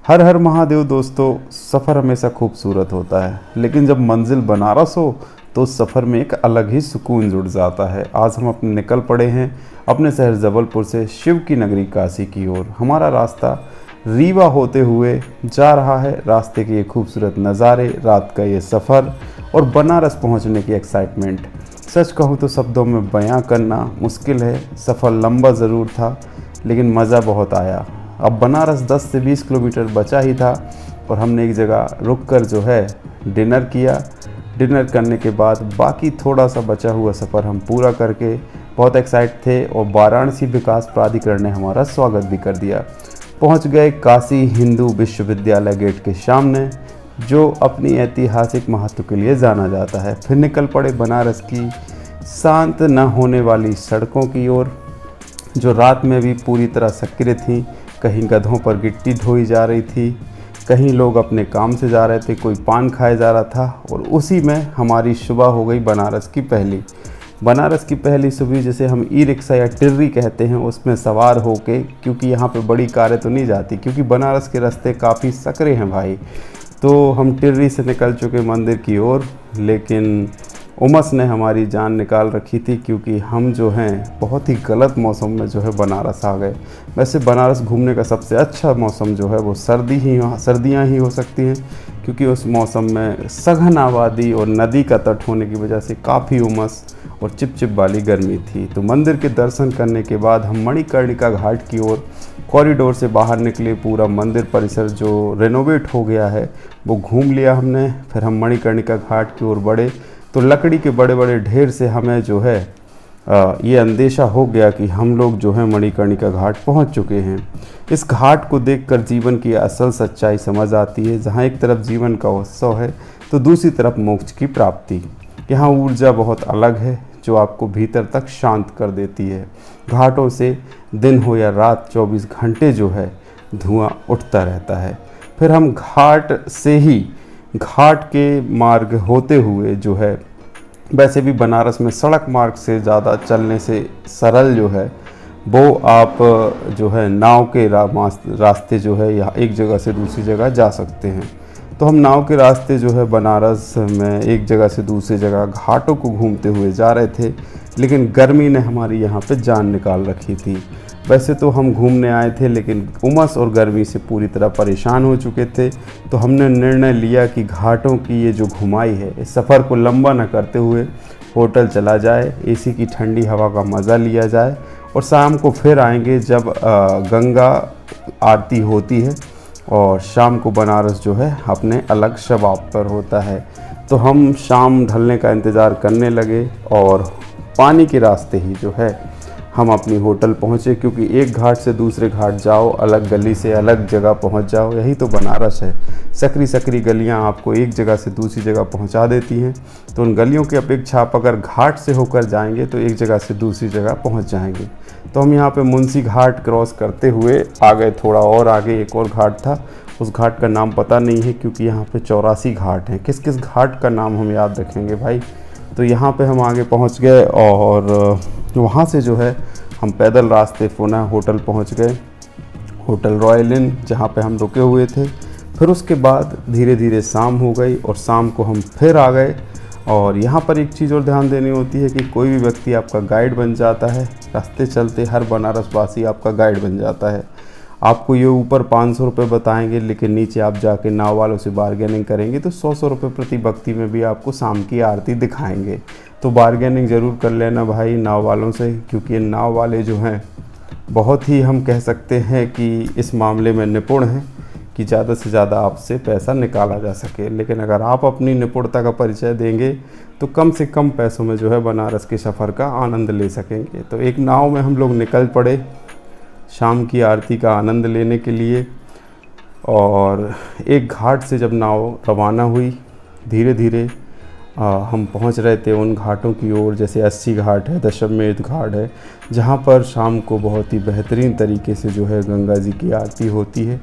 हर हर महादेव दोस्तों। सफ़र हमेशा खूबसूरत होता है, लेकिन जब मंजिल बनारस हो तो उस सफ़र में एक अलग ही सुकून जुड़ जाता है। आज हम अपने निकल पड़े हैं अपने शहर जबलपुर से शिव की नगरी काशी की ओर। हमारा रास्ता रीवा होते हुए जा रहा है। रास्ते के ये खूबसूरत नज़ारे, रात का ये सफ़र और बनारस पहुंचने की एक्साइटमेंट, सच कहूँ तो शब्दों में बयां करना मुश्किल है। सफ़र लंबा ज़रूर था, लेकिन मज़ा बहुत आया। अब बनारस 10 से 20 किलोमीटर बचा ही था और हमने एक जगह रुक कर जो है डिनर किया। डिनर करने के बाद बाकी थोड़ा सा बचा हुआ सफ़र हम पूरा करके बहुत एक्साइट थे और वाराणसी विकास प्राधिकरण ने हमारा स्वागत भी कर दिया। पहुंच गए काशी हिंदू विश्वविद्यालय गेट के सामने, जो अपनी ऐतिहासिक महत्व के लिए जाना जाता है। फिर निकल पड़े बनारस की शांत न होने वाली सड़कों की ओर, जो रात में भी पूरी तरह सक्रिय थी। कहीं गधों पर गिट्टी ढोई जा रही थी, कहीं लोग अपने काम से जा रहे थे, कोई पान खाए जा रहा था। और उसी में हमारी सुबह हो गई बनारस की पहली सुबह, जिसे हम ई रिक्शा या टिर्री कहते हैं, उसमें सवार होके, क्योंकि यहाँ पे बड़ी कारें तो नहीं जाती, क्योंकि बनारस के रास्ते काफ़ी सकरे हैं भाई। तो हम टिर्री से निकल चुके मंदिर की ओर, लेकिन उमस ने हमारी जान निकाल रखी थी, क्योंकि हम जो हैं बहुत ही गलत मौसम में जो है बनारस आ गए। वैसे बनारस घूमने का सबसे अच्छा मौसम जो है वो सर्दियाँ ही हो सकती हैं, क्योंकि उस मौसम में सघन आबादी और नदी का तट होने की वजह से काफ़ी उमस और चिपचिप वाली गर्मी थी। तो मंदिर के दर्शन करने के बाद हम मणिकर्णिका घाट की ओर कॉरिडोर से बाहर निकले। पूरा मंदिर परिसर जो रेनोवेट हो गया है वो घूम लिया हमने। फिर हम मणिकर्णिका घाट की ओर बढ़े तो लकड़ी के बड़े बड़े ढेर से हमें जो है ये अंदेशा हो गया कि हम लोग जो है मणिकर्णिका घाट पहुंच चुके हैं। इस घाट को देखकर जीवन की असल सच्चाई समझ आती है। जहां एक तरफ जीवन का उत्सव है तो दूसरी तरफ मोक्ष की प्राप्ति। यहाँ ऊर्जा बहुत अलग है, जो आपको भीतर तक शांत कर देती है। घाटों से दिन हो या रात 24 घंटे जो है धुआं उठता रहता है। फिर हम घाट के मार्ग होते हुए जो है, वैसे भी बनारस में सड़क मार्ग से ज़्यादा चलने से सरल जो है वो आप जो है नाव के रास्ते जो है या एक जगह से दूसरी जगह जा सकते हैं। तो हम नाव के रास्ते जो है बनारस में एक जगह से दूसरी जगह घाटों को घूमते हुए जा रहे थे, लेकिन गर्मी ने हमारी यहाँ पे जान निकाल रखी थी। वैसे तो हम घूमने आए थे, लेकिन उमस और गर्मी से पूरी तरह परेशान हो चुके थे। तो हमने निर्णय लिया कि घाटों की ये जो घुमाई है, इस सफ़र को लंबा न करते हुए होटल चला जाए, एसी की ठंडी हवा का मज़ा लिया जाए और शाम को फिर आएंगे जब गंगा आरती होती है और शाम को बनारस जो है अपने अलग शबाब पर होता है। तो हम शाम ढलने का इंतज़ार करने लगे और पानी के रास्ते ही जो है हम अपनी होटल पहुँचे, क्योंकि एक घाट से दूसरे घाट जाओ, अलग गली से अलग जगह पहुँच जाओ, यही तो बनारस है। सकरी सकरी गलियाँ आपको एक जगह से दूसरी जगह पहुँचा देती हैं। तो उन गलियों की अपेक्षा आप अगर घाट से होकर जाएंगे तो एक जगह से दूसरी जगह पहुँच जाएंगे। तो हम यहाँ पे मुंशी घाट क्रॉस करते हुए आ गए। थोड़ा और आगे एक और घाट था, उस घाट का नाम पता नहीं है, क्योंकि यहाँ पे 84 घाट हैं। किस किस घाट का नाम हम याद रखेंगे भाई। तो यहाँ पे हम आगे पहुँच गए और वहाँ से जो है हम पैदल रास्ते पुनः होटल पहुँच गए, होटल रॉयल इन, जहाँ पे हम रुके हुए थे। फिर उसके बाद धीरे धीरे शाम हो गई और शाम को हम फिर आ गए। और यहाँ पर एक चीज़ और ध्यान देनी होती है कि कोई भी व्यक्ति आपका गाइड बन जाता है। रास्ते चलते हर बनारसवासी आपका गाइड बन जाता है। आपको ये ऊपर 500 रुपये बताएंगे, लेकिन नीचे आप जाके नाव वालों से बार्गेनिंग करेंगे तो 100 रुपये प्रति भक्ति में भी आपको शाम की आरती दिखाएंगे। तो बार्गेनिंग ज़रूर कर लेना भाई नाव वालों से, क्योंकि नाव वाले जो हैं बहुत ही, हम कह सकते हैं कि इस मामले में निपुण हैं कि ज़्यादा से ज़्यादा आपसे पैसा निकाला जा सके। लेकिन अगर आप अपनी निपुणता का परिचय देंगे तो कम से कम पैसों में जो है बनारस के सफ़र का आनंद ले सकेंगे। तो एक नाव में हम लोग निकल पड़े शाम की आरती का आनंद लेने के लिए। और एक घाट से जब नाव रवाना हुई, धीरे धीरे हम पहुंच रहे थे उन घाटों की ओर, जैसे 80 घाट है, दशमेध घाट है, जहां पर शाम को बहुत ही बेहतरीन तरीके से जो है गंगा जी की आरती होती है।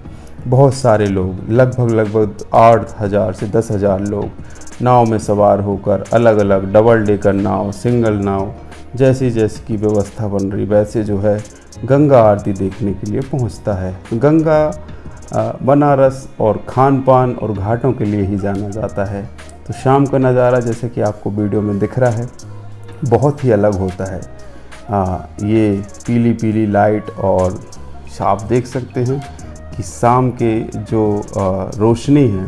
बहुत सारे लोग, लगभग 8,000 से 10,000 लोग नाव में सवार होकर अलग अलग डबल डेकर नाव, सिंगल नाव, जैसी जैसी की व्यवस्था बन रही वैसे जो है गंगा आरती देखने के लिए पहुंचता है। गंगा बनारस और खान पान और घाटों के लिए ही जाना जाता है। तो शाम का नज़ारा जैसे कि आपको वीडियो में दिख रहा है बहुत ही अलग होता है। ये पीली पीली लाइट और आप देख सकते हैं कि शाम के जो रोशनी है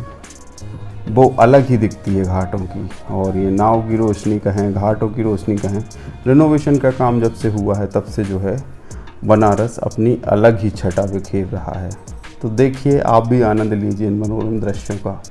वो अलग ही दिखती है घाटों की। और ये नाव की रोशनी कहें, घाटों की रोशनी कहें, रिनोवेशन का काम जब से हुआ है तब से जो है बनारस अपनी अलग ही छटा बिखेर रहा है। तो देखिए, आप भी आनंद लीजिए इन मनोरम दृश्यों का।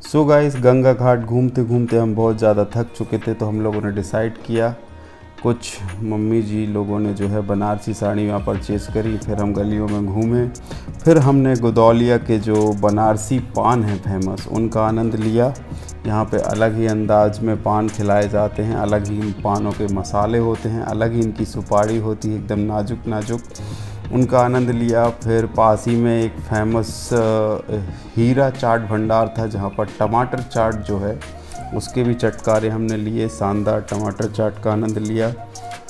सो गाइस, गंगा घाट घूमते घूमते हम बहुत ज़्यादा थक चुके थे, तो हम लोगों ने डिसाइड किया, कुछ मम्मी जी लोगों ने जो है बनारसी साड़ी वहाँ परचेज़ करी। फिर हम गलियों में घूमे, फिर हमने गोदौलिया के जो बनारसी पान हैं फेमस, उनका आनंद लिया। यहाँ पे अलग ही अंदाज में पान खिलाए जाते हैं, अलग ही पानों के मसाले होते हैं, अलग ही इनकी सुपारी होती है, एकदम नाजुक नाजुक, उनका आनंद लिया। फिर पास ही में एक फेमस हीरा चाट भंडार था जहाँ पर टमाटर चाट जो है उसके भी चटकारे हमने लिए। शानदार टमाटर चाट का आनंद लिया,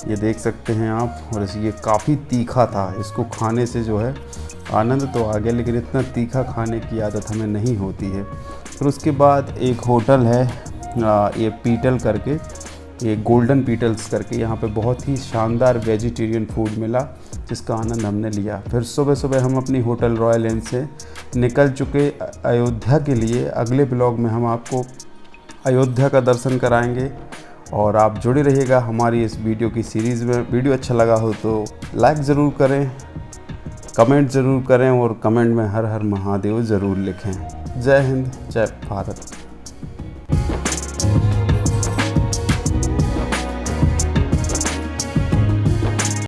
ये देख सकते हैं आप। और ये काफ़ी तीखा था, इसको खाने से जो है आनंद तो आ गया, लेकिन इतना तीखा खाने की आदत हमें नहीं होती है। फिर उसके बाद एक होटल है ये पीटल करके, ये गोल्डन पीटल्स करके, यहाँ पे बहुत ही शानदार वेजिटेरियन फूड मिला जिसका आनंद हमने लिया। फिर सुबह सुबह हम अपनी होटल रॉयल इन से निकल चुके अयोध्या के लिए। अगले ब्लॉग में हम आपको अयोध्या का दर्शन कराएंगे और आप जुड़े रहिएगा हमारी इस वीडियो की सीरीज़ में। वीडियो अच्छा लगा हो तो लाइक ज़रूर करें, कमेंट ज़रूर करें और कमेंट में हर हर महादेव ज़रूर लिखें। जय हिंद, जय भारत।